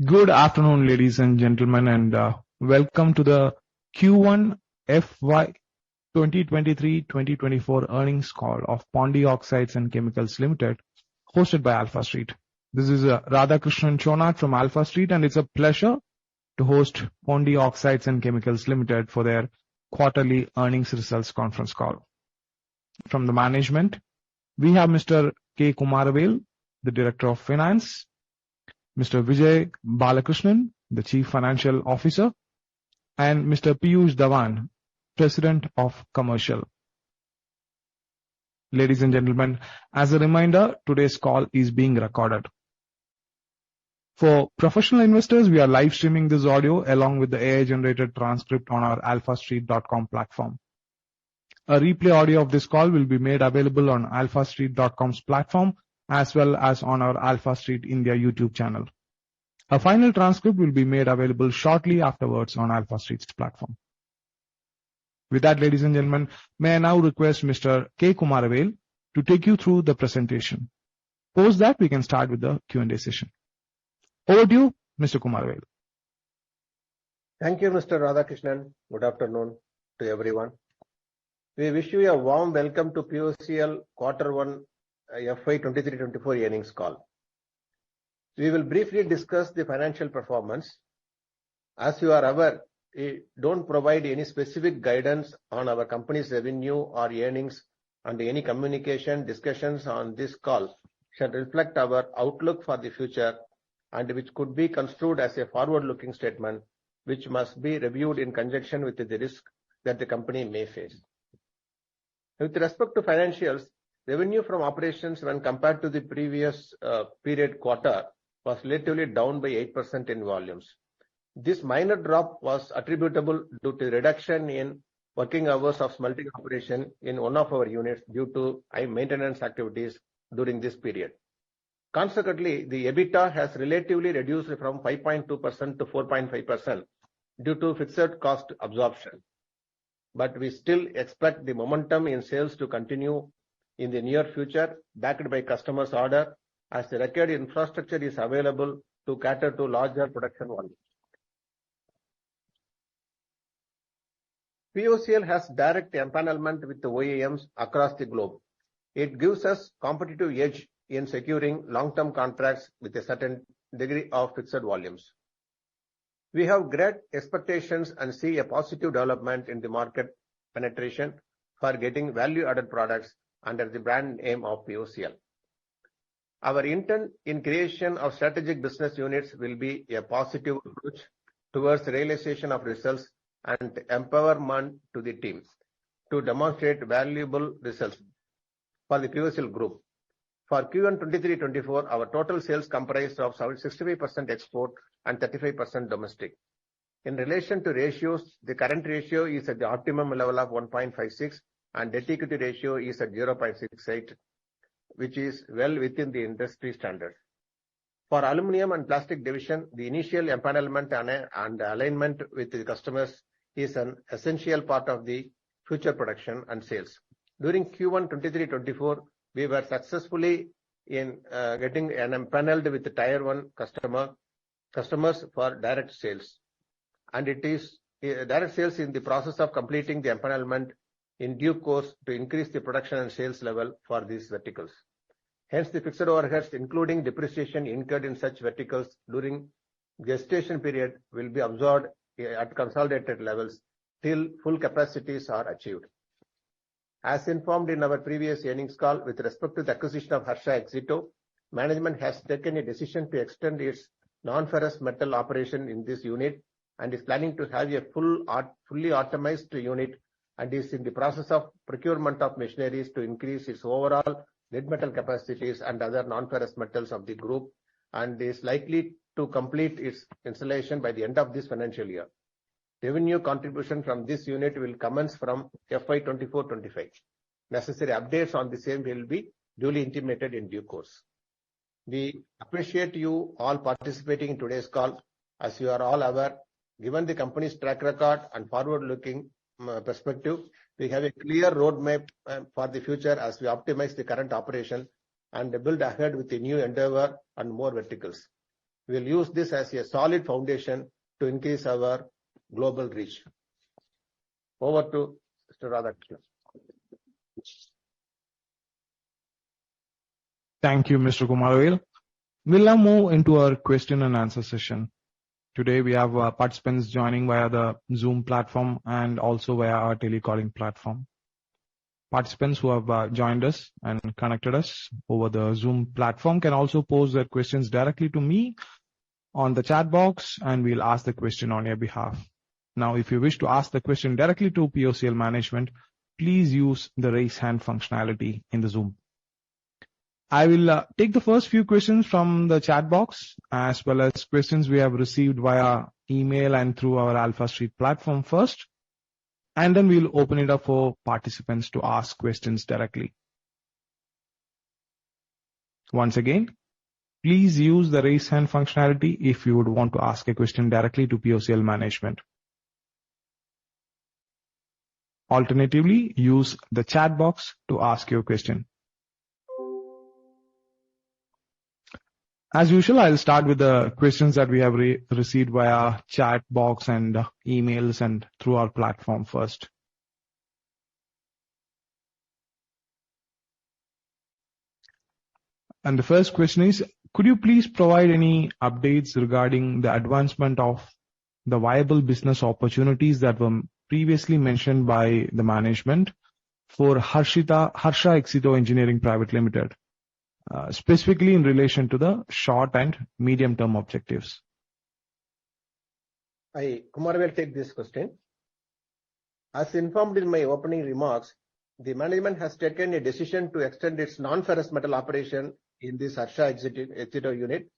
Good afternoon, ladies and gentlemen, and welcome to the Q1 FY 2023-2024 earnings call of Pondy Oxides and Chemicals Limited, hosted by AlphaStreet. This is Radhakrishnan Chonat from AlphaStreet, and it's a pleasure to host Pondy Oxides and Chemicals Limited for their quarterly earnings results conference call. From the management, we have Mr. K. Kumaravel, the Director of Finance, Mr. Vijay Balakrishnan, the Chief Financial Officer, and Mr. Piyush Dhawan, President of Commercial. Ladies and gentlemen, as a reminder, today's call is being recorded. For professional investors, we are live streaming this audio along with the AI-generated transcript on our alphastreet.com platform. A replay audio of this call will be made available on alphastreet.com's platform as well as on our AlphaStreet India YouTube channel. A final transcript will be made available shortly afterwards on AlphaStreet's platform. With that, ladies and gentlemen, may I now request Mr. K. Kumaravel to take you through the presentation. Post that, we can start with the Q&A session. Over to you, Mr. Kumaravel. Thank you, Mr. Radhakrishnan. Good afternoon to everyone. We wish you a warm welcome to POCL Q1 FY23-24 earnings call. We will briefly discuss the financial performance. As you are aware, we don't provide any specific guidance on our company's revenue or earnings, and any communication discussions on this call should reflect our outlook for the future, and which could be construed as a forward-looking statement, which must be reviewed in conjunction with the risk that the company may face. With respect to financials, revenue from operations when compared to the previous period quarter was relatively down by 8% in volumes. This minor drop was attributable due to reduction in working hours of smelting operation in one of our units due to high maintenance activities during this period. Consequently, the EBITDA has relatively reduced from 5.2% to 4.5% due to fixed cost absorption. But we still expect the momentum in sales to continue in the near future, backed by customers' order, as the required infrastructure is available to cater to larger production volumes. POCL has direct empanelment with the OEMs across the globe. It gives us competitive edge in securing long-term contracts with a certain degree of fixed volumes. We have great expectations and see a positive development in the market penetration for getting value-added products under the brand name of POCL. Our intent in creation of strategic business units will be a positive approach towards realization of results and empowerment to the teams to demonstrate valuable results for the POCL group. For Q1 23-24, our total sales comprised of 65% export and 35% domestic. In relation to ratios, the current ratio is at the optimum level of 1.56 and debt equity ratio is at 0.68, which is well within the industry standard. For aluminum and plastic division, the initial empanelment and alignment with the customers is an essential part of the future production and sales. During Q1 23-24, we were successfully in getting an empaneled with the Tier 1 customers for direct sales. And it is direct sales in the process of completing the empanelment in due course to increase the production and sales level for these verticals. Hence, the fixed overheads, including depreciation incurred in such verticals during gestation period, will be absorbed at consolidated levels till full capacities are achieved. As informed in our previous earnings call with respect to the acquisition of Harsha Exito, management has taken a decision to extend its non-ferrous metal operation in this unit and is planning to have a fully automized unit, and is in the process of procurement of machineries to increase its overall lead metal capacities and other non-ferrous metals of the group, and is likely to complete its installation by the end of this financial year. Revenue contribution from this unit will commence from FY24-25. Necessary updates on the same will be duly intimated in due course. We appreciate you all participating in today's call. As you are all aware, given the company's track record and forward-looking perspective, we have a clear roadmap for the future as we optimize the current operation and build ahead with the new endeavor and more verticals. We will use this as a solid foundation to increase our global reach. Over to Mr. Radhakrishnan. Thank you, Mr. Kumaravel. We'll now move into our question and answer session. Today we have participants joining via the Zoom platform and also via our telecalling platform. Participants who have joined us and connected us over the Zoom platform can also pose their questions directly to me on the chat box, and we'll ask the question on your behalf. Now, if you wish to ask the question directly to POCL management, please use the raise hand functionality in the Zoom. I will take the first few questions from the chat box as well as questions we have received via email and through our AlphaStreet platform first, and then we'll open it up for participants to ask questions directly. Once again, please use the raise hand functionality if you would want to ask a question directly to POCL management. Alternatively, use the chat box to ask your question. As usual, I'll start with the questions that we have received via chat box and emails and through our platform first. And the first question is, could you please provide any updates regarding the advancement of the viable business opportunities that were previously mentioned by the management for Harsha Exito Engineering Private Limited? Specifically in relation to the short and medium term objectives. Kumar will take this question. As informed in my opening remarks, the management has taken a decision to extend its non-ferrous metal operation in this Harsha Exito unit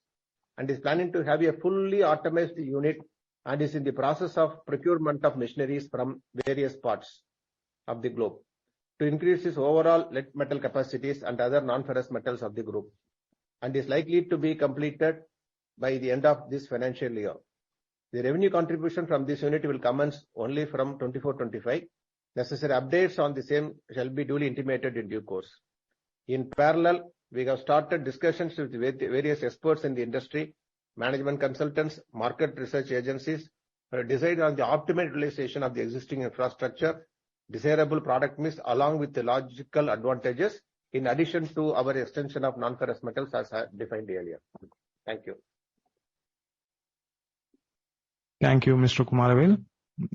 and is planning to have a fully automated unit and is in the process of procurement of machineries from various parts of the globe to increase its overall lead metal capacities and other non-ferrous metals of the group, and is likely to be completed by the end of this financial year. The revenue contribution from this unit will commence only from 24-25. Necessary updates on the same shall be duly intimated in due course. In parallel, we have started discussions with various experts in the industry, management consultants, market research agencies, to decide on the optimal utilization of the existing infrastructure, desirable product mix along with the logical advantages in addition to our extension of non-ferrous metals as defined earlier. Thank you. Thank you, Mr. Kumaravel.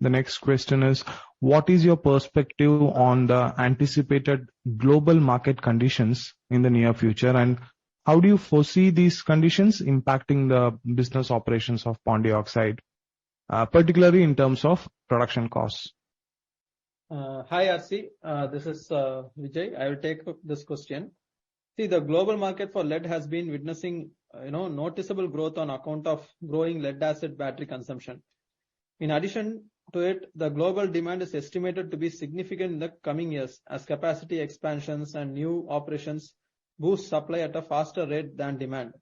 The next question is, what is your perspective on the anticipated global market conditions in the near future, and how do you foresee these conditions impacting the business operations of Pondy Oxide, particularly in terms of production costs? Hi, RC. This is Vijay. I will take this question. See, the global market for lead has been witnessing, noticeable growth on account of growing lead acid battery consumption. In addition to it, the global demand is estimated to be significant in the coming years as capacity expansions and new operations boost supply at a faster rate than demand.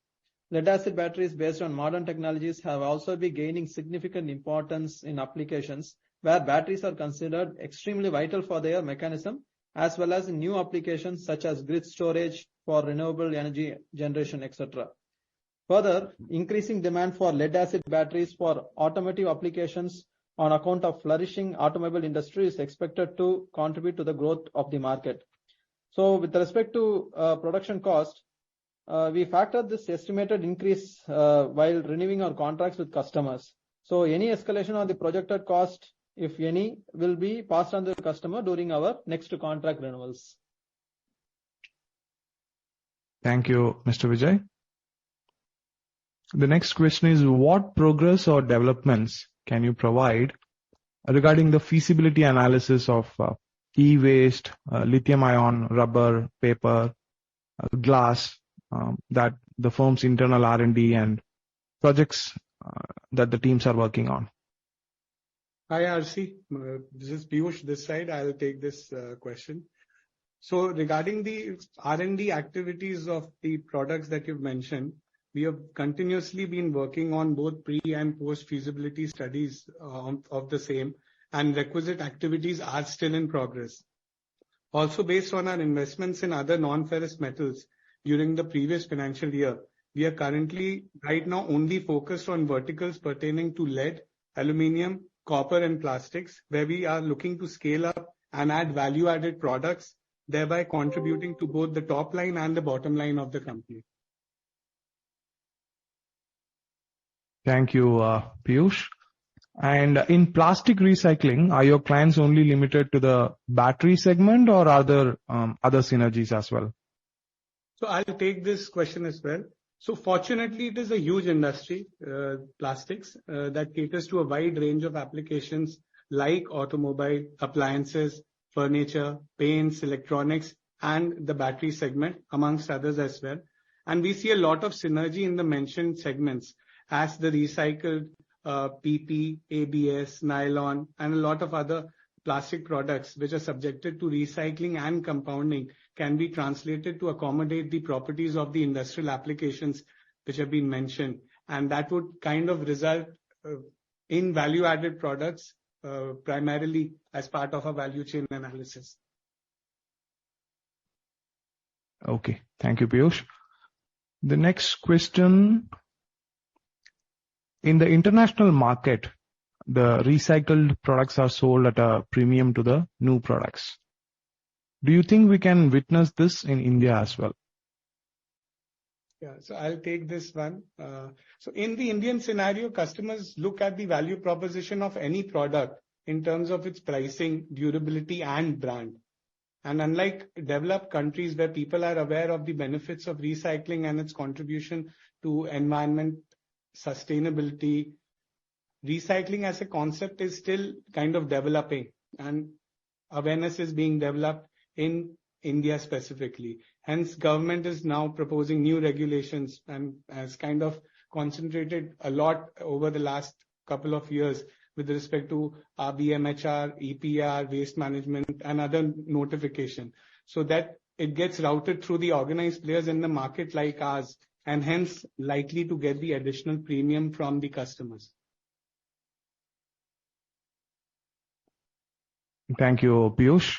Lead acid batteries based on modern technologies have also been gaining significant importance in applications where batteries are considered extremely vital for their mechanism, as well as in new applications such as grid storage for renewable energy generation, etc. Further, increasing demand for lead acid batteries for automotive applications on account of flourishing automobile industry is expected to contribute to the growth of the market. So with respect to production cost, we factored this estimated increase while renewing our contracts with customers. So any escalation on the projected cost, if any, will be passed on to the customer during our next contract renewals. Thank you, Mr. Vijay. The next question is, what progress or developments can you provide regarding the feasibility analysis of e-waste, lithium-ion, rubber, paper, glass, that the firm's internal R&D and projects that the teams are working on? Hi, RC. This is Piyush this side. I'll take this question. So regarding the R&D activities of the products that you've mentioned, we have continuously been working on both pre and post feasibility studies of the same, and requisite activities are still in progress. Also, based on our investments in other non-ferrous metals during the previous financial year, we are currently right now only focused on verticals pertaining to lead, aluminium, copper and plastics, where we are looking to scale up and add value-added products, thereby contributing to both the top line and the bottom line of the company. Thank you, Piyush. And in plastic recycling, are your clients only limited to the battery segment, or are there other synergies as well? So I'll take this question as well. So fortunately, it is a huge industry, plastics, that caters to a wide range of applications like automobile, appliances, furniture, paints, electronics, and the battery segment, amongst others as well. And we see a lot of synergy in the mentioned segments as the recycled PP, ABS, nylon, and a lot of other plastic products which are subjected to recycling and compounding can be translated to accommodate the properties of the industrial applications which have been mentioned. And that would kind of result in value-added products, primarily as part of a value chain analysis. Okay, thank you, Piyush. The next question. In the international market, the recycled products are sold at a premium to the new products. Do you think we can witness this in India as well? Yeah, so I'll take this one. So in the Indian scenario, customers look at the value proposition of any product in terms of its pricing, durability, and brand. And unlike developed countries where people are aware of the benefits of recycling and its contribution to environment sustainability, recycling as a concept is still kind of developing, and awareness is being developed in India specifically. Hence, government is now proposing new regulations and has kind of concentrated a lot over the last couple of years with respect to BMHR, EPR, waste management, and other notification, so that it gets routed through the organized players in the market like ours, and hence likely to get the additional premium from the customers. Thank you, Piyush.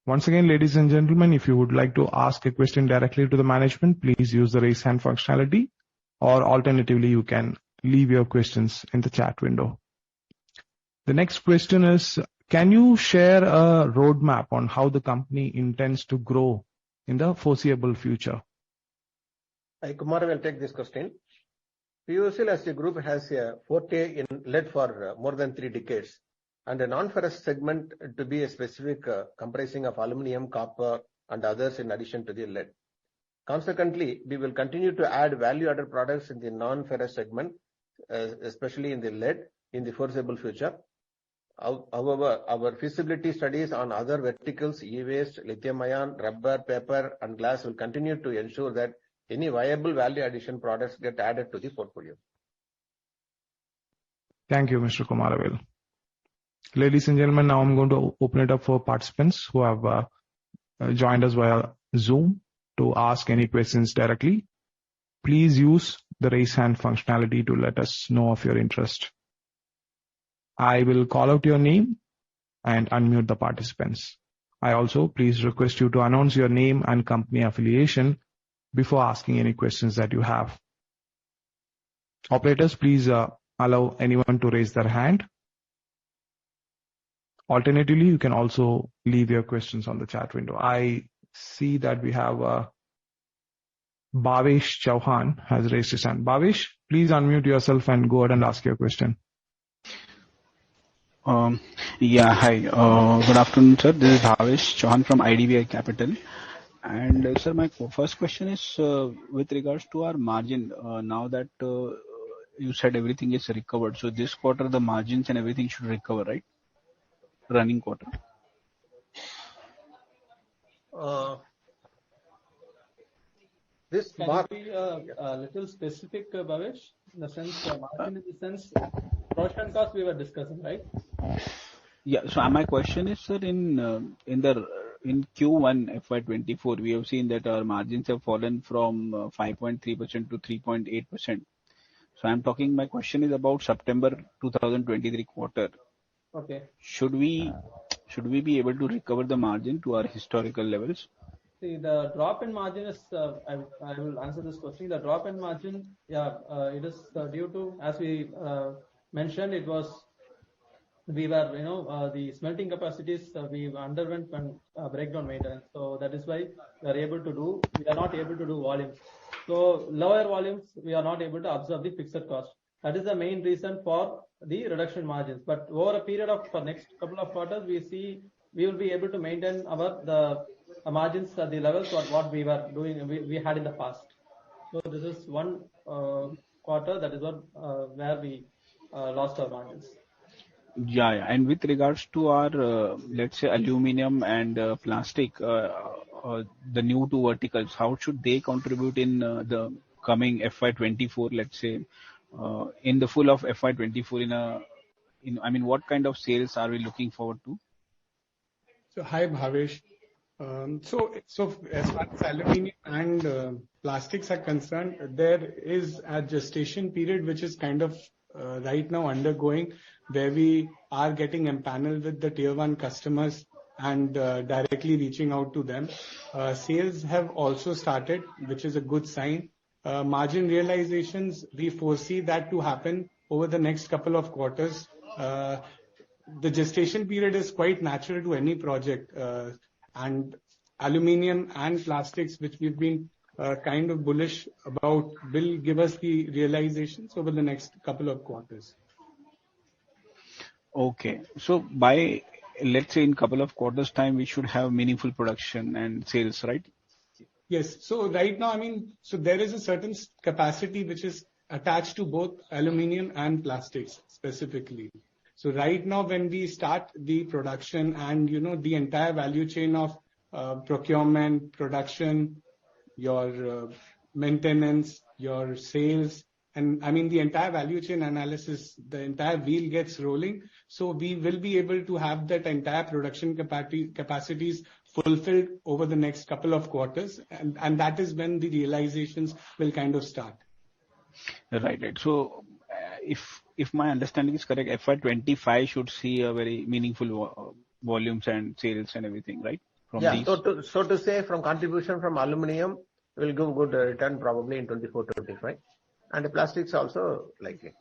Once again, ladies and gentlemen, if you would like to ask a question directly to the management, please use the raise hand functionality, or alternatively, you can leave your questions in the chat window. The next question is, can you share a roadmap on how the company intends to grow in the foreseeable future? Kumar will take this question. PUCL as a group has a forte in lead for more than 3 decades, and a non-ferrous segment to be a specific comprising of aluminium, copper, and others in addition to the lead. Consequently, we will continue to add value-added products in the non-ferrous segment, especially in the lead, in the foreseeable future. However, our feasibility studies on other verticals, e-waste, lithium-ion, rubber, paper, and glass will continue to ensure that any viable value addition products get added to the portfolio. Thank you, Mr. Kumaravel. Ladies and gentlemen, now I'm going to open it up for participants who have joined us via Zoom to ask any questions directly. Please use the raise hand functionality to let us know of your interest. I will call out your name and unmute the participants. I also please request you to announce your name and company affiliation before asking any questions that you have. Operators, please allow anyone to raise their hand. Alternatively, you can also leave your questions on the chat window. I see that we have Bhavesh Chauhan has raised his hand. Bhavesh, please unmute yourself and go ahead and ask your question. Yeah, hi. Good afternoon, sir. This is Bhavesh Chauhan from IDBI Capital. And sir, my first question is with regards to our margin. Now that you said everything is recovered, so this quarter the margins and everything should recover, right? Running quarter. This Can mark you be a little specific, Bhavesh? In the sense, margin in the sense, production cost we were discussing, right? Yeah. So my question is, sir, in Q1 FY24, we have seen that our margins have fallen from 5.3% to 3.8%. So I'm talking. My question is about September 2023 quarter. Okay. Should we be able to recover the margin to our historical levels? See, the drop in margin is, I will answer this question. The drop in margin, it is due to, as we mentioned, we were, the smelting capacities, we underwent breakdown maintenance. So that is why we are not able to do volumes. So lower volumes, we are not able to absorb the fixed cost. That is the main reason for the reduction margins. But over a period of for next couple of quarters, we will be able to maintain the margins at the levels of what we were doing, we had in the past. So this is one quarter, that is what where we lost our margins. Yeah, yeah. And with regards to our, let's say, aluminum and plastic, the new two verticals, how should they contribute in the coming FY24, let's say, in the full of FY24 I mean, what kind of sales are we looking forward to? So hi, Bhavesh. So as far as aluminum and plastics are concerned, there is a gestation period which is kind of right now undergoing, where we are getting empaneled with the tier 1 customers and directly reaching out to them. Sales have also started, which is a good sign. Margin realizations, we foresee that to happen over the next couple of quarters. The gestation period is quite natural to any project, and aluminium and plastics, which we've been kind of bullish about, will give us the realizations over the next couple of quarters. Okay. So by, let's say, in couple of quarters time, we should have meaningful production and sales, right? Yes. So right now, so there is a certain capacity which is attached to both aluminium and plastics specifically. So right now, when we start the production and, the entire value chain of procurement, production, your maintenance, your sales, and the entire value chain analysis, the entire wheel gets rolling. So we will be able to have that entire production capacities fulfilled over the next couple of quarters. And that is when the realizations will kind of start. Right. So if my understanding is correct, FY25 should see a very meaningful volumes and sales and everything, right? From these. So to say, from contribution from aluminium will give good return probably in 24-25, and the plastics also likely.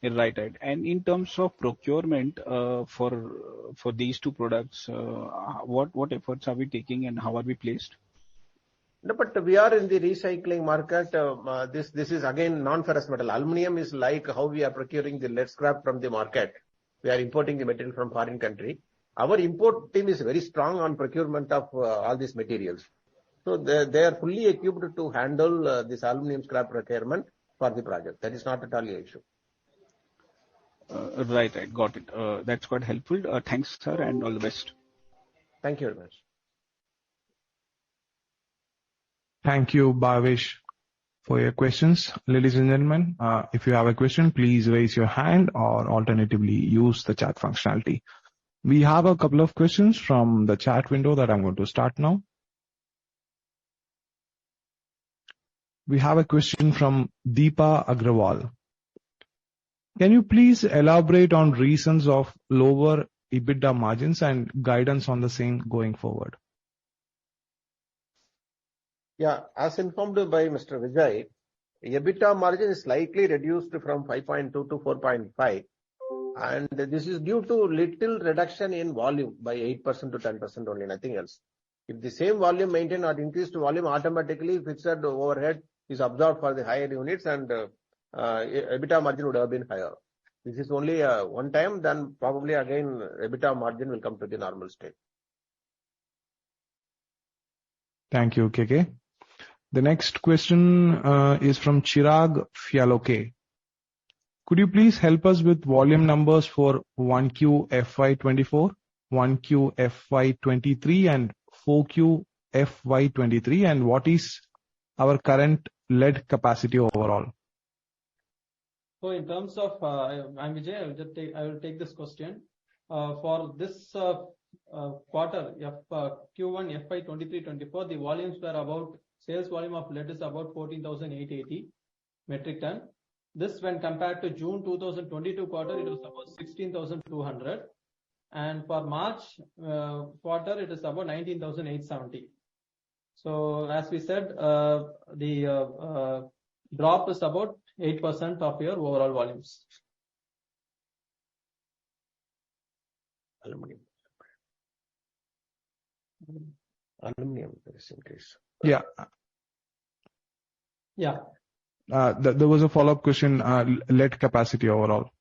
Right. And in terms of procurement for these two products, what efforts are we taking and how are we placed? No, but we are in the recycling market. This is again non-ferrous metal. Aluminium is like how we are procuring the lead scrap from the market. We are importing the material from foreign country. Our import team is very strong on procurement of all these materials. So they are fully equipped to handle this aluminium scrap requirement for the project. That is not at all an issue. Right. Got it. That's quite helpful. Thanks, sir, and all the best. Thank you very much. Thank you, Bhavesh, for your questions. Ladies and gentlemen, if you have a question, please raise your hand or alternatively use the chat functionality. We have a couple of questions from the chat window that I'm going to start now. We have a question from Deepa Agrawal. Can you please elaborate on reasons of lower EBITDA margins and guidance on the same going forward? Yeah, as informed by Mr. Vijay, EBITDA margin is slightly reduced from 5.2 to 4.5, and this is due to little reduction in volume by 8% to 10% only, nothing else. If the same volume maintained or increased volume, automatically fixed overhead is absorbed for the higher units, and EBITDA margin would have been higher. This is only one time, then probably again EBITDA margin will come to the normal state. Thank you, KK. The next question is from Chirag Fialoke. Could you please help us with volume numbers for 1Q FY24, 1Q FY23, and 4Q FY23, and what is our current lead capacity overall? So in terms of, I'm Vijay, I will take this question. For this quarter, Q1 FY23-24, the volumes were about, sales volume of lead is about 14,880 metric ton. This, when compared to June 2022 quarter, it was about 16,200. And for March quarter, it is about 19,870. So as we said, the drop is about 8% of your overall volumes. Aluminum is increased. Yeah. Yeah. There was a follow-up question, lead capacity overall.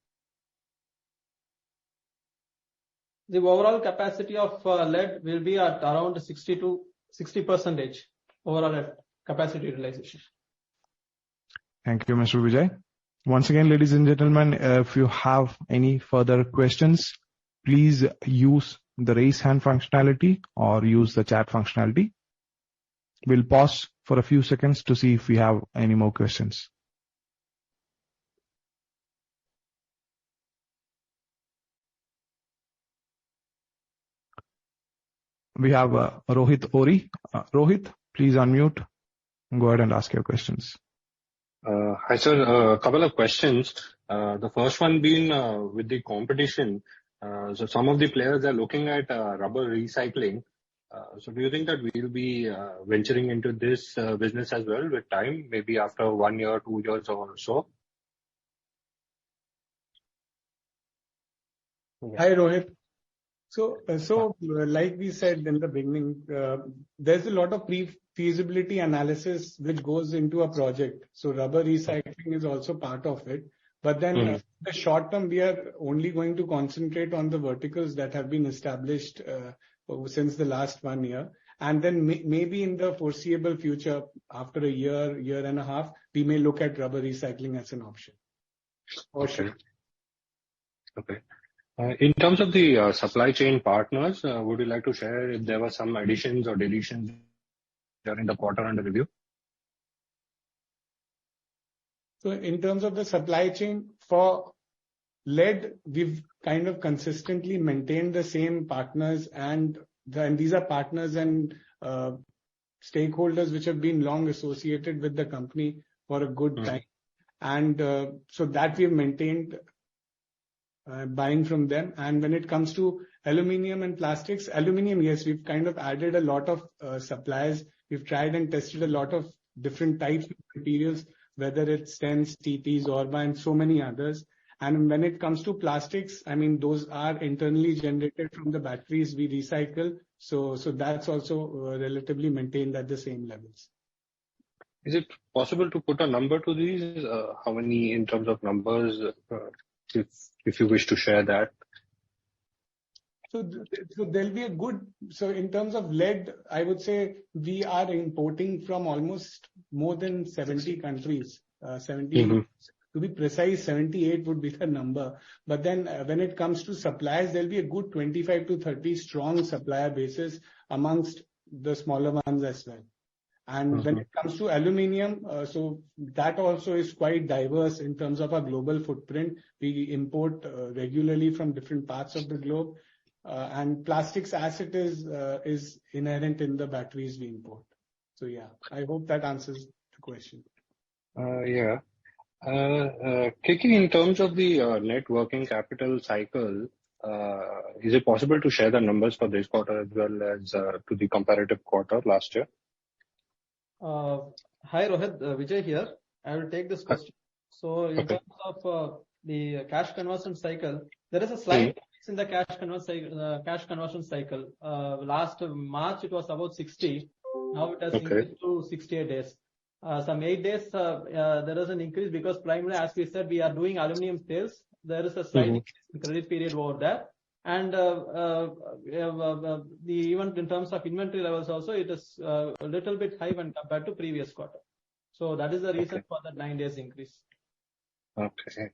The overall capacity of lead will be at around 60% overall at capacity utilization. Thank you, Mr. Vijay. Once again, ladies and gentlemen, if you have any further questions, please use the raise hand functionality or use the chat functionality. We'll pause for a few seconds to see if we have any more questions. We have Rohit Ori. Rohit, please unmute. Go ahead and ask your questions. Hi, sir. A couple of questions. The first one being with the competition. So some of the players are looking at rubber recycling. So do you think that we'll be venturing into this business as well with time, maybe after 1 year, 2 years or so? Hi, Rohit. So like we said in the beginning, there's a lot of pre-feasibility analysis which goes into a project. So rubber recycling is also part of it. But then in the short term, we are only going to concentrate on the verticals that have been established since the last 1 year. And then maybe in the foreseeable future, after a year and a half, we may look at rubber recycling as an option. Okay. In terms of the supply chain partners, would you like to share if there were some additions or deletions during the quarter under review? So in terms of the supply chain for lead, we've kind of consistently maintained the same partners, and these are partners and stakeholders which have been long associated with the company for a good time. And so that we've maintained buying from them. And when it comes to aluminium and plastics, aluminium, yes, we've kind of added a lot of suppliers. We've tried and tested a lot of different types of materials, whether it's stents, TPs, Orba, and so many others. And when it comes to plastics, I mean, those are internally generated from the batteries we recycle. So that's also relatively maintained at the same levels. Is it possible to put a number to these? How many in terms of numbers, if you wish to share that? So there'll be so in terms of lead, I would say we are importing from almost more than 70 countries. 70, to be precise, 78 would be the number. But then when it comes to suppliers, there'll be a good 25 to 30 strong supplier bases amongst the smaller ones as well. And when it comes to aluminium, so that also is quite diverse in terms of our global footprint. We import regularly from different parts of the globe. And plastics as it is inherent in the batteries we import. So yeah, I hope that answers the question. Yeah. Kiki, in terms of the net working capital cycle, is it possible to share the numbers for this quarter as well as to the comparative quarter last year? Hi Rohit, Vijay here. I will take this question. So in terms of the cash conversion cycle, there is a slight increase in the cash conversion cycle. Last March it was about 60. Now it has increased to 68 days. Some 8 days there is an increase because primarily, as we said, we are doing aluminum sales. There is a slight increase in credit period over there. And even in terms of inventory levels also, it is a little bit high when compared to previous quarter. So that is the reason for that 9 days increase. Okay.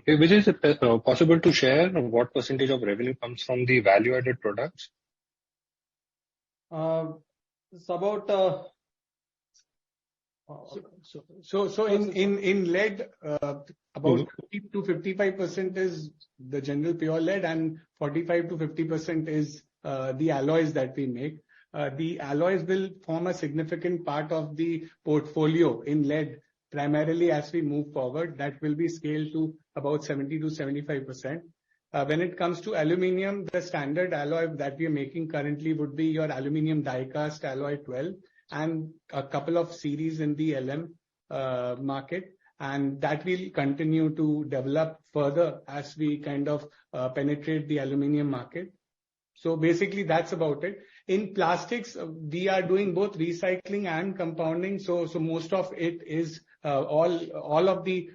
Which is it possible to share what percentage of revenue comes from the value-added products? It's about So in lead, about 50 to 55% is the general pure lead, and 45 to 50% is the alloys that we make. The alloys will form a significant part of the portfolio in lead, primarily as we move forward. That will be scaled to about 70 to 75%. When it comes to aluminium, the standard alloy that we are making currently would be your aluminium die-cast alloy 12. and a couple of series in the LM market. And that will continue to develop further as we kind of penetrate the aluminum market. So basically that's about it. In plastics, we are doing both recycling and compounding. So most of it is all of the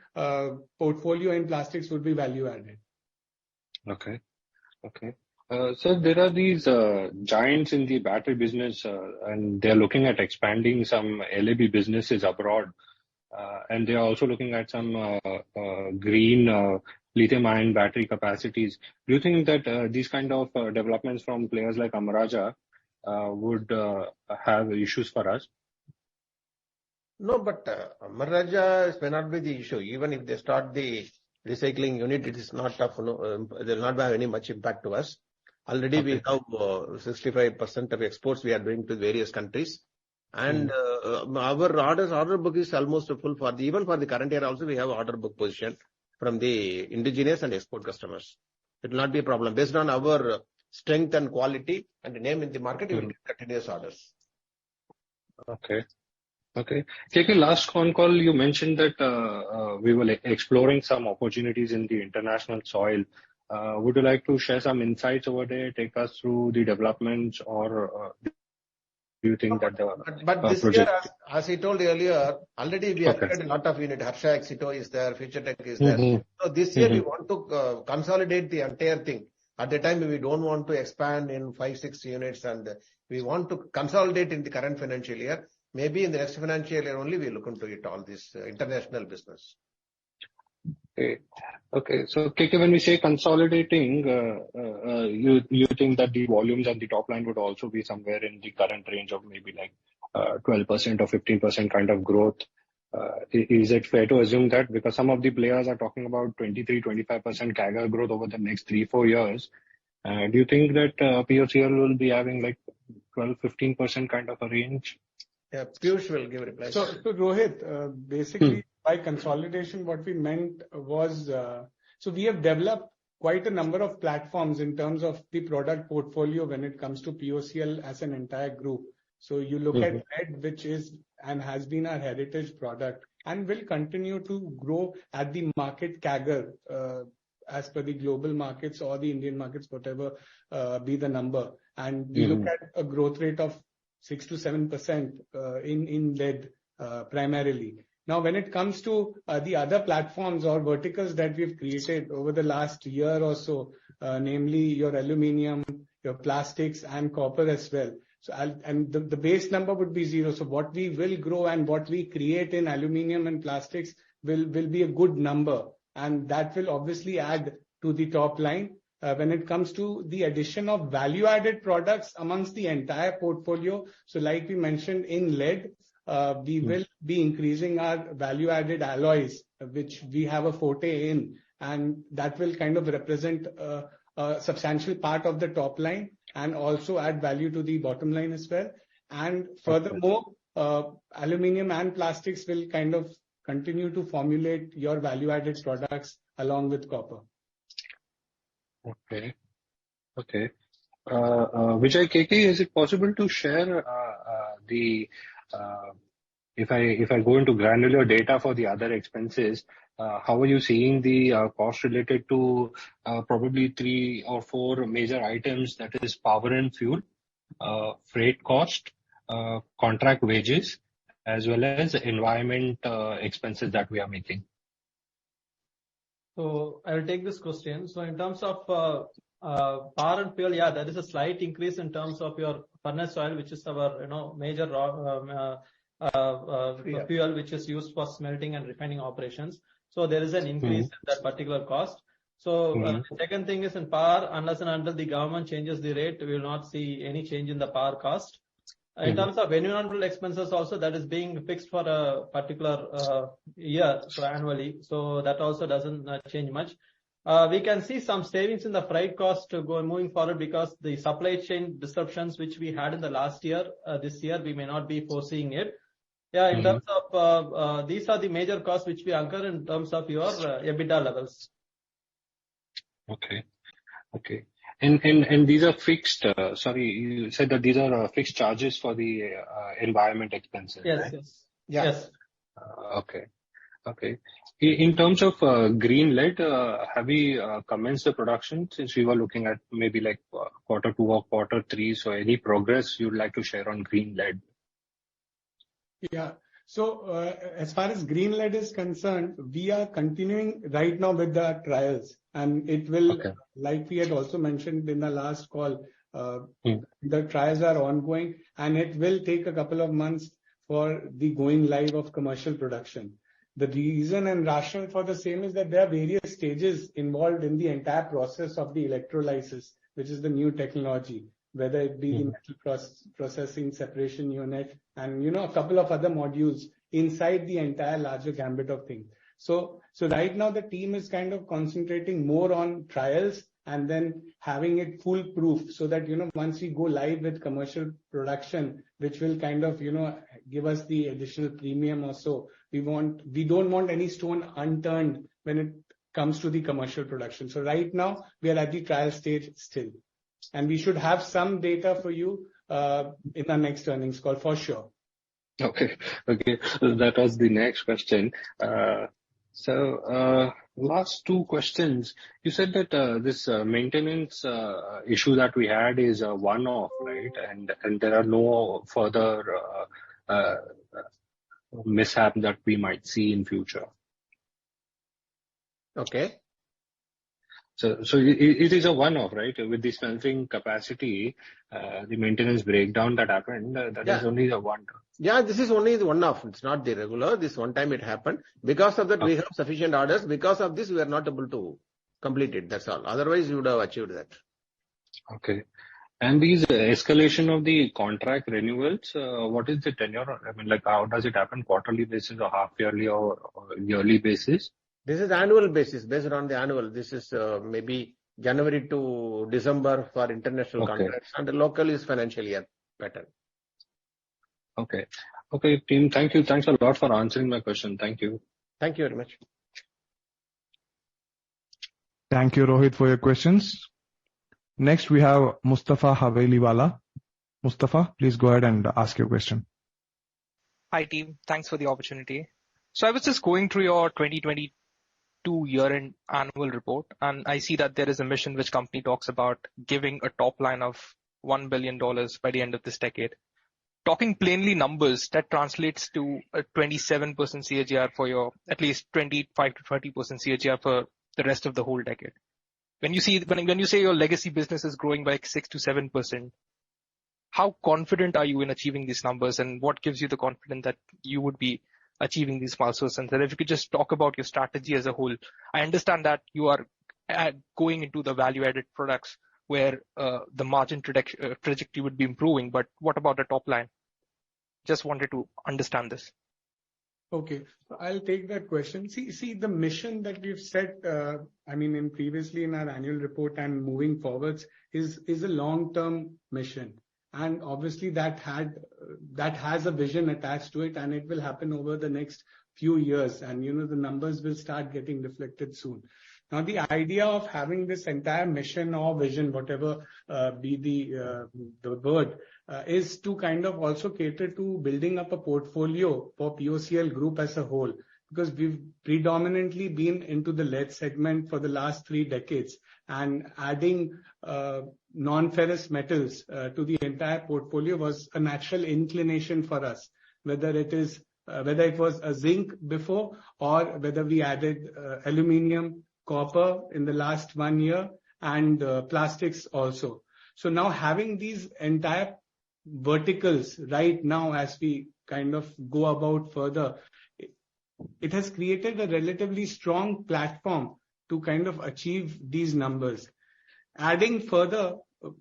portfolio in plastics would be value added. Okay. So there are these giants in the battery business, and they're looking at expanding some LAB businesses abroad. And they are also looking at some green lithium-ion battery capacities. Do you think that these kind of developments from players like Amara would have issues for us? No, but Amara may not be the issue. Even if they start the recycling unit, it is not tough. No, they will not have any much impact to us. Already we have 65% of exports we are doing to various countries. And our order book is almost full for even for the current year also we have order book position from the indigenous and export customers. It will not be a problem. Based on our strength and quality and the name in the market, you will get continuous orders. Okay. KK, last call you mentioned that we were exploring some opportunities in the international soil. Would you like to share some insights over there, take us through the developments, or do you think that But this project... year, as I told earlier, already we acquired a lot of unit. Harsha Exito is there, Future Tech is there. So this year we want to consolidate the entire thing. At the time we don't want to expand in 5-6 units, and we want to consolidate in the current financial year. Maybe in the next financial year only we look into it, all this international business. Okay. So, KK, when we say consolidating, you think that the volumes and the top line would also be somewhere in the current range of maybe like 12% or 15% kind of growth. Is it fair to assume that? Because some of the players are talking about 23-25% CAGR growth over the next 3-4 years. Do you think that POCL will be having like 12-15% kind of a range? Yeah, Piyush will give a reply. So Rohit, basically by consolidation, what we meant was, so we have developed quite a number of platforms in terms of the product portfolio when it comes to POCL as an entire group. So you look at lead, which is and has been our heritage product and will continue to grow at the market CAGR as per the global markets or the Indian markets, whatever be the number. And we look at a growth rate of 6 to 7% in lead primarily. Now, when it comes to the other platforms or verticals that we've created over the last year or so, namely your aluminium, your plastics and copper as well. So, and the base number would be 0. So what we will grow and what we create in aluminium and plastics will be a good number. And that will obviously add to the top line. When it comes to the addition of value-added products amongst the entire portfolio, so like we mentioned in lead, we will be increasing our value-added alloys, which we have a forte in, and that will kind of represent a substantial part of the top line and also add value to the bottom line as well. And furthermore, aluminium and plastics will kind of continue to formulate your value-added products along with copper. Okay. Vijay, KK, is it possible to share if I go into granular data for the other expenses, how are you seeing the cost related to probably 3 or 4 major items, that is power and fuel, freight cost, contract wages, as well as environment expenses that we are making? So I will take this question. So in terms of power and fuel, yeah, there is a slight increase in terms of your furnace oil, which is our major fuel, which is used for smelting and refining operations. So there is an increase in that particular cost. So the second thing is in power, unless and until the government changes the rate, we will not see any change in the power cost. In terms of environmental expenses also, that is being fixed for a particular year, so annually. So that also doesn't change much. We can see some savings in the freight cost moving forward because the supply chain disruptions which we had in the last year, this year we may not be foreseeing it. Yeah, in terms of these are the major costs which we incur in terms of your EBITDA levels. Okay. And these are fixed, sorry, you said that these are fixed charges for the environment expenses, Yes, right? yes. Yeah. Yes. Okay. Okay. In terms of green lead, have we commenced the production since we were looking at maybe like quarter 2 or quarter 3? So any progress you'd like to share on green lead? Yeah. So, as far as green lead is concerned, we are continuing right now with the trials, and it will, Okay. like we had also mentioned in the last call, the trials are ongoing, and it will take a couple of months for the going live of commercial production. The reason and rationale for the same is that there are various stages involved in the entire process of the electrolysis, which is the new technology, whether it be the metal processing separation unit and, a couple of other modules inside the entire larger gambit of things. So right now the team is kind of concentrating more on trials and then having it foolproof so that, once we go live with commercial production, which will kind of, give us the additional premium or so, we don't want any stone unturned when it comes to the commercial production. So right now we are at the trial stage still, and we should have some data for you in our next earnings call for sure. Okay. That was the next question. So last two questions. You said that this maintenance issue that we had is a one-off, right? And there are no further mishap that we might see in future. Okay. So it is a one-off, right? With the smelting capacity, the maintenance breakdown that happened, that is only the one. Yeah, this is only the one-off. It's not the regular. This one time it happened. Because of that, we have sufficient orders. Because of this, we are not able to complete it. That's all. Otherwise, you would have achieved that. Okay. And these escalation of the contract renewals, what is the tenure? I mean, like, how does it happen? Quarterly basis or half yearly or yearly basis? This is annual basis, based on the annual. This is maybe January to December for international contracts, and the local is financial year pattern. Okay. Okay, team. Thank you. Thanks a lot for answering my question. Thank you. Thank you very much. Thank you, Rohit, for your questions. Next, we have Mustafa Haveliwala. Mustafa, please go ahead and ask your question. Hi, team. Thanks for the opportunity. So I was just going through your 2022 year-end annual report, and I see that there is a mission which company talks about giving a top line of $1 billion by the end of this decade. Talking plainly numbers, that translates to a 27% CAGR for your, at least 25 to 30% CAGR for the rest of the whole decade. When you say your legacy business is growing by 6 to 7%, how confident are you in achieving these numbers, and what gives you the confidence that you would be achieving these milestones? And then if you could just talk about your strategy as a whole. I understand that you are going into the value-added products where the margin trajectory would be improving, but what about the top line? Just wanted to understand this. Okay, so I'll take that question. See, the mission that we've set, previously in our annual report and moving forwards is a long-term mission. And obviously that has a vision attached to it, and it will happen over the next few years. And, the numbers will start getting reflected soon. Now, the idea of having this entire mission or vision, whatever be the word, is to kind of also cater to building up a portfolio for POCL Group as a whole, because we've predominantly been into the lead segment for the last 3 decades, and adding non-ferrous metals to the entire portfolio was a natural inclination for us, whether it was a zinc before, or whether we added aluminium, copper in the last 1 year, and plastics also. So now having these entire verticals right now, as we kind of go about further, it has created a relatively strong platform to kind of achieve these numbers. Adding further,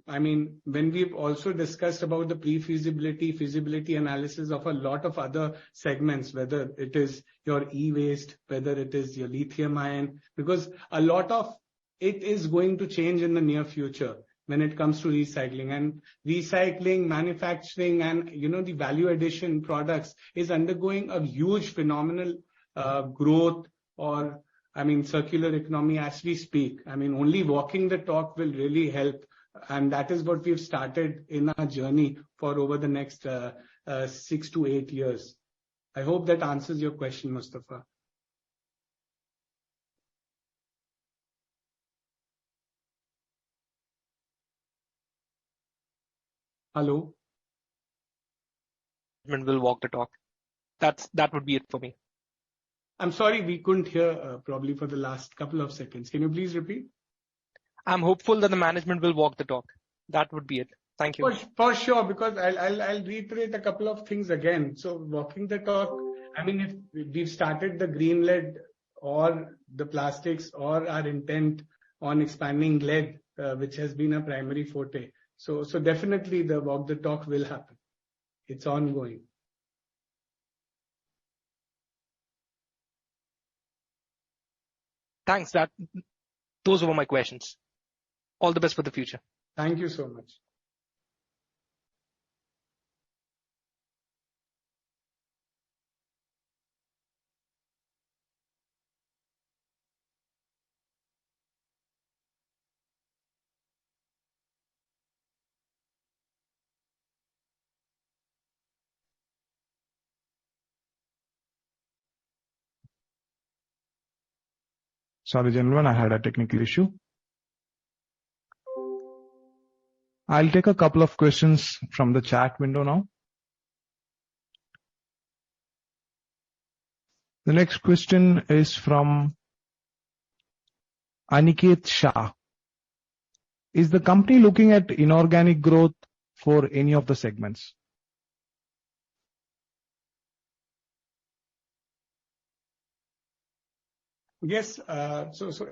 when we've also discussed about the feasibility analysis of a lot of other segments, whether it is your e-waste, whether it is your lithium ion, because a lot of it is going to change in the near future when it comes to recycling. And recycling, manufacturing, and, the value addition products is undergoing a huge phenomenal growth, or circular economy as we speak. Only walking the talk will really help. And that is what we've started in our journey for over the next 6 to 8 years. I hope that answers your question, Mustafa. Hello? Will walk the talk. That would be it for me. I'm sorry, we couldn't hear probably for the last couple of seconds. Can you please repeat? I'm hopeful that the management will walk the talk. That would be it. Thank you. For sure, because I'll reiterate a couple of things again. So walking the talk, if we've started the green lead or the plastics or our intent on expanding lead, which has been a primary forte. So definitely the walk the talk will happen. It's ongoing. Thanks. Those were my questions. All the best for the future. Thank you so much. Sorry, gentlemen, I had a technical issue. I'll take a couple of questions from the chat window now. The next question is from Aniket Shah. Is the company looking at inorganic growth for any of the segments? Yes. So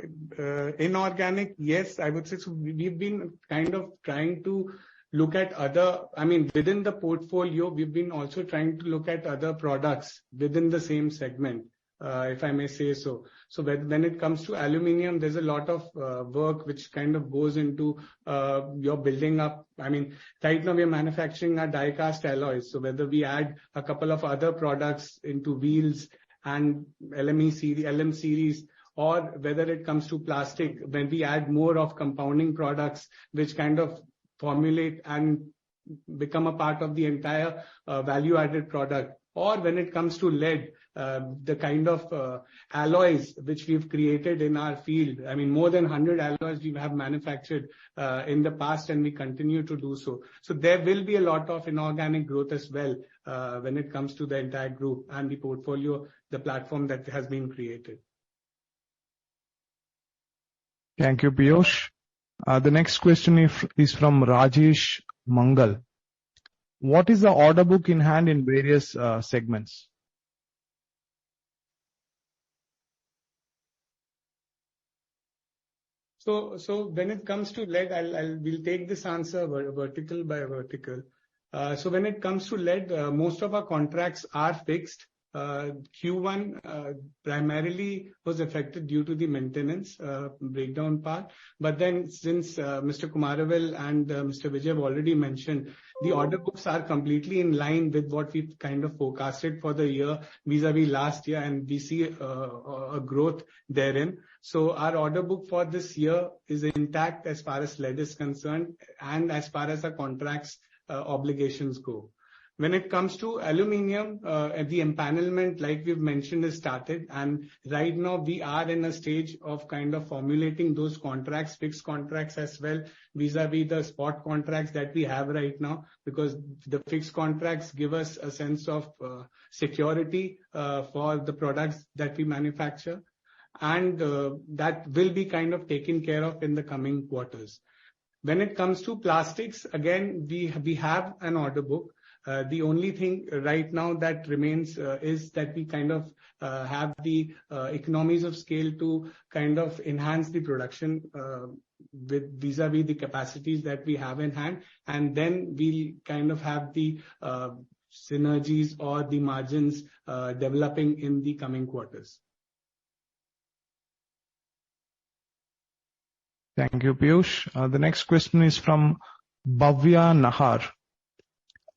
inorganic, yes, I would say. So we've been kind of trying to look at other, within the portfolio, we've been also trying to look at other products within the same segment, if I may say so. So when it comes to aluminium, there's a lot of work which kind of goes into your building up. Right now we're manufacturing our die-cast alloys. So whether we add a couple of other products into wheels and LM series, or whether it comes to plastic, when we add more of compounding products, which kind of formulate and become a part of the entire value-added product. Or when it comes to lead, the kind of alloys which we've created in our field. More than 100 alloys we have manufactured in the past, and we continue to do so. So there will be a lot of inorganic growth as well when it comes to the entire group and the portfolio, the platform that has been created. Thank you, Piyush. The next question is from Rajesh Mangal. What is the order book in hand in various segments? So when it comes to lead, we'll take this answer vertical by vertical. So when it comes to lead, most of our contracts are fixed. Q1 primarily was affected due to the maintenance breakdown part. But then since Mr. Kumaravel and Mr. Vijay have already mentioned, the order books are completely in line with what we've kind of forecasted for the year vis-a-vis last year, and we see a growth therein. So our order book for this year is intact as far as lead is concerned, and as far as our contracts obligations go. When it comes to aluminium, the empanelment, like we've mentioned, is started, and right now we are in a stage of kind of formulating those contracts, fixed contracts as well, vis-a-vis the spot contracts that we have right now, because the fixed contracts give us a sense of security for the products that we manufacture, and that will be kind of taken care of in the coming quarters. When it comes to plastics, again, we have an order book. The only thing right now that remains is that we kind of have the economies of scale to kind of enhance the production with vis-a-vis the capacities that we have in hand, and then we'll kind of have the synergies or the margins developing in the coming quarters. Thank you, Piyush. The next question is from Bhavya Nahar.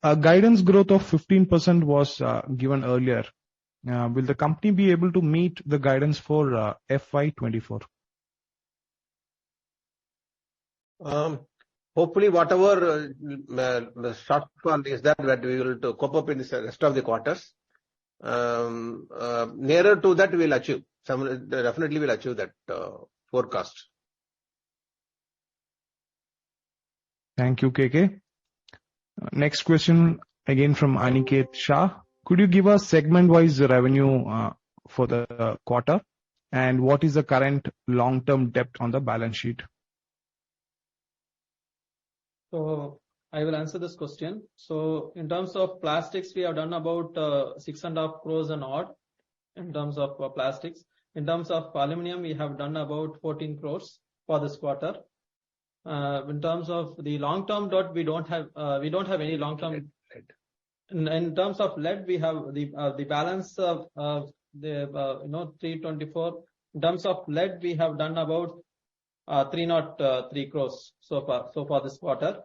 A guidance growth of 15% was given earlier. Will the company be able to meet the guidance for FY24? Hopefully, whatever shortfall is that we will to cope up in the rest of the quarters. Nearer to that, we'll achieve. Definitely will achieve that forecast. Thank you, KK. Next question again from Aniket Shah. Could you give us segment-wise revenue for the quarter, and what is the current long-term debt on the balance sheet? So I will answer this question. So in terms of plastics, we have done about 6.5 crores and odd in terms of plastics. In terms of aluminum, we have done about 14 crores for this quarter. In terms of the long-term debt, we don't have any long-term. In terms of lead, we have the balance of 324. In terms of lead, we have done about 303 crores so far this quarter.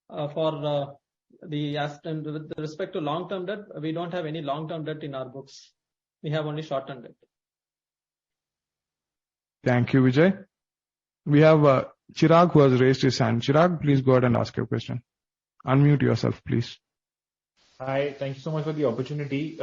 With respect to long-term debt, we don't have any long-term debt in our books. We have only short-term debt. Thank you, Vijay. We have Chirag who has raised his hand. Chirag, please go ahead and ask your question. Unmute yourself, please. Hi, thank you so much for the opportunity.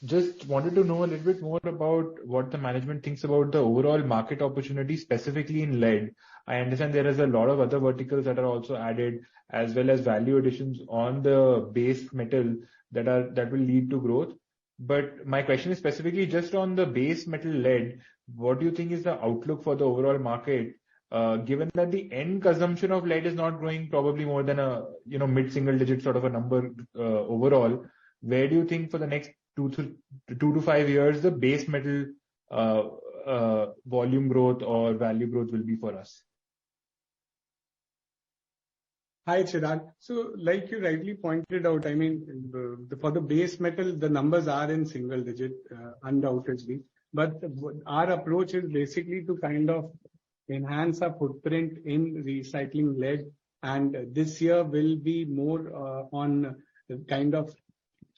Just wanted to know a little bit more about what the management thinks about the overall market opportunity, specifically in lead. I understand there is a lot of other verticals that are also added, as well as value additions on the base metal that will lead to growth. But my question is specifically just on the base metal lead. What do you think is the outlook for the overall market, given that the end consumption of lead is not growing probably more than a mid-single digit sort of a number overall? Where do you think for the next 2 to 5 years the base metal volume growth or value growth will be for us? Hi, Chirag. So, like you rightly pointed out, I mean, for the base metal, the numbers are in single digit, undoubtedly. But our approach is basically to kind of enhance our footprint in recycling lead. And this year will be more on kind of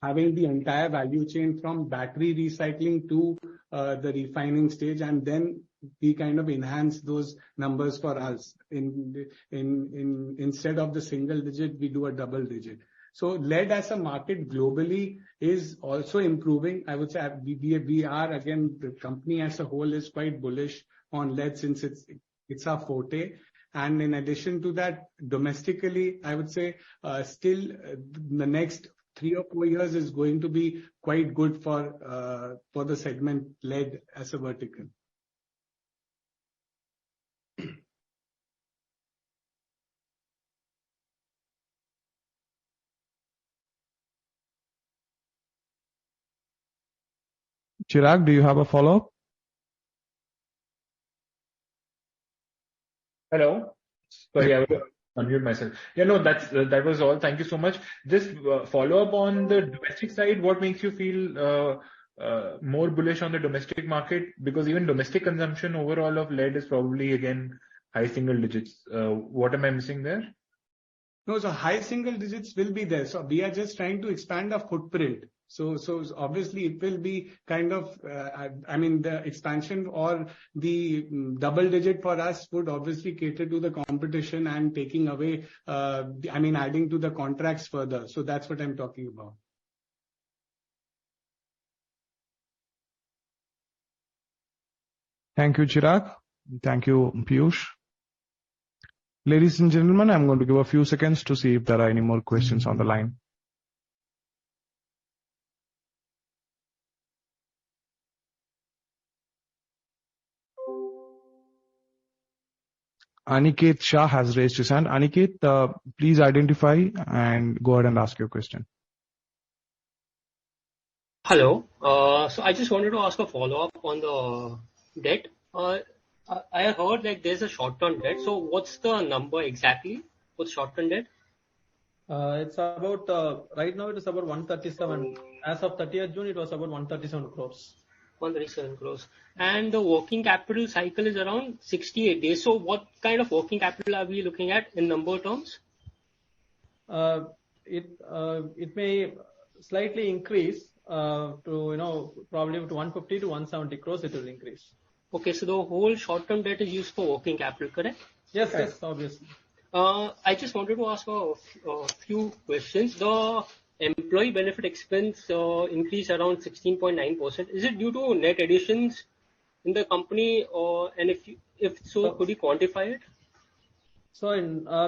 having the entire value chain from battery recycling to the refining stage, and then we kind of enhance those numbers for us. Instead of the single digit, we do a double digit. So lead as a market globally is also improving. I would say we are, again, the company as a whole is quite bullish on lead since it's our forte. And in addition to that, domestically, I would say still the next 3 or 4 years is going to be quite good for the segment lead as a vertical. Chirag, do you have a follow-up? Hello? Sorry, I will unmute myself. Yeah, no, that was all. Thank you so much. Just follow up on the domestic side. What makes you feel more bullish on the domestic market? Because even domestic consumption overall of lead is probably again high single digits. What am I missing there? No, so high single digits will be there. So we are just trying to expand our footprint. So obviously it will be kind of, I mean, the expansion or the double digit for us would obviously cater to the competition and taking away, adding to the contracts further. So that's what I'm talking about. Thank you, Chirag. Thank you, Piyush. Ladies and gentlemen, I'm going to give a few seconds to see if there are any more questions on the line. Aniket Shah has raised his hand. Aniket, please identify and go ahead and ask your question. Hello. So I just wanted to ask a follow-up on the debt. I heard that there's a short-term debt. So what's the number exactly? What's short-term debt? It's about, right now it is about 137. As of 30th June, it was about 137 crores. 137 crores. And the working capital cycle is around 68 days. So what kind of working capital are we looking at in number terms? It may slightly increase to, probably to 150 to 170 crores it will increase. Okay, so the whole short-term debt is used for working capital, correct? Yes, yes, obviously. I just wanted to ask a few questions. The employee benefit expense increased around 16.9%. Is it due to net additions in the company, and if so, could you quantify it? So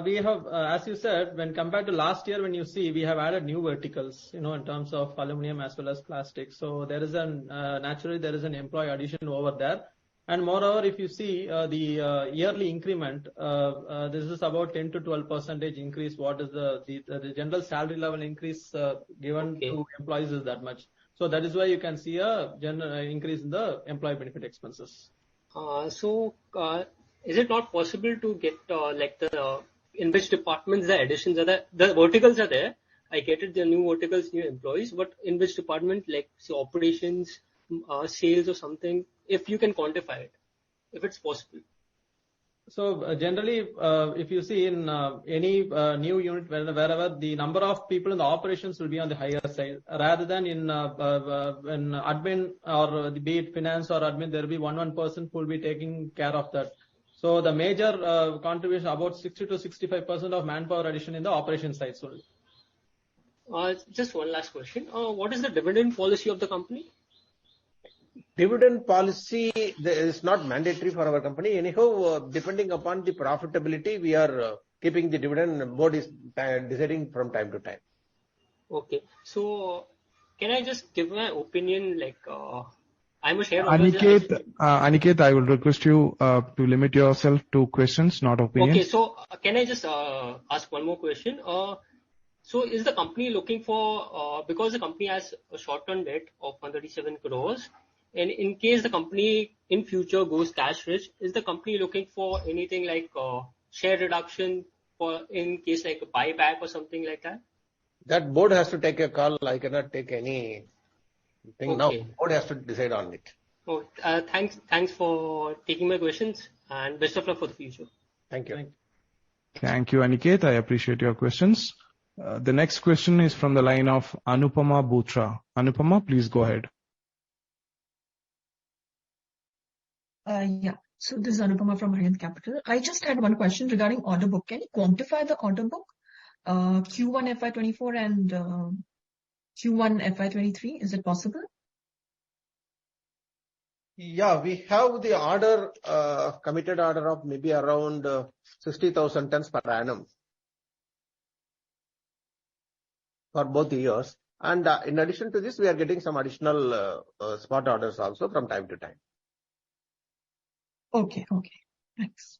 we have, as you said, when compared to last year, when you see, we have added new verticals, in terms of aluminum as well as plastic. So there is naturally there is an employee addition over there. And moreover, if you see the yearly increment, this is about 10 to 12% increase. What is the general salary level increase given to employees is that much. So that is why you can see a general increase in the employee benefit expenses. Is it not possible to get in which departments the additions are there? The verticals are there. I get it, there are new verticals, new employees, but in which department, like say operations, sales or something, if you can quantify it, if it's possible. So generally, if you see in any new unit, wherever the number of people in the operations will be on the higher side, rather than in admin or be it finance or admin, there will be one person who will be taking care of that. So the major contribution, about 60 to 65% of manpower addition in the operation side only. Just one last question. What is the dividend policy of the company? Dividend policy is not mandatory for our company. Anyhow, depending upon the profitability, we are keeping the dividend. Board is deciding from time to time. Okay. So, can I just give my opinion? I'm a shareholder. Aniket, I will request you to limit yourself to questions, not opinions. Okay. So, can I just ask one more question? So, is the company looking for, because the company has a short-term debt of 137 crores, and in case the company in future goes cash rich, is the company looking for anything like share reduction for in case like a buyback or something like that? That board has to take a call. I cannot take anything now. Board has to decide on it. Oh, thanks for taking my questions, and best of luck for the future. Thank you. Thank you, Aniket. I appreciate your questions. The next question is from the line of Anupama Butra. Anupama, please go ahead. Yeah. So this is Anupama from Arihant Capital. I just had one question regarding order book. Can you quantify the order book? Q1 FY24 and Q1 FY23. Is it possible? Yeah, we have the order, committed order of maybe around 60,000 tons per annum for both years. And in addition to this, we are getting some additional spot orders also from time to time. Okay. Thanks.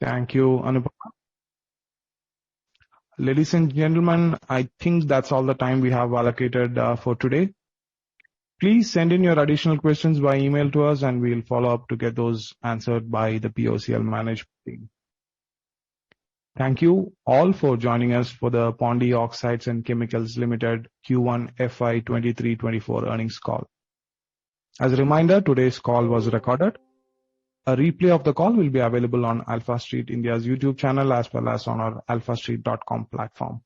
Thank you, Anupama. Ladies and gentlemen, I think that's all the time we have allocated for today. Please send in your additional questions by email to us, and we'll follow up to get those answered by the POCL management team. Thank you all for joining us for the Pondy Oxides and Chemicals Limited Q1 FY23-24 earnings call. As a reminder, today's call was recorded. A replay of the call will be available on AlphaStreet India's YouTube channel as well as on our alphastreet.com platform.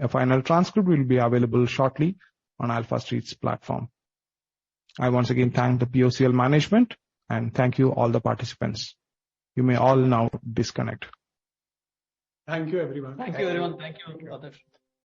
A final transcript will be available shortly on AlphaStreet's platform. I once again thank the POCL management and thank you all the participants. You may all now disconnect. Thank you, everyone. Thank you, everyone. Thank you, Adarsh.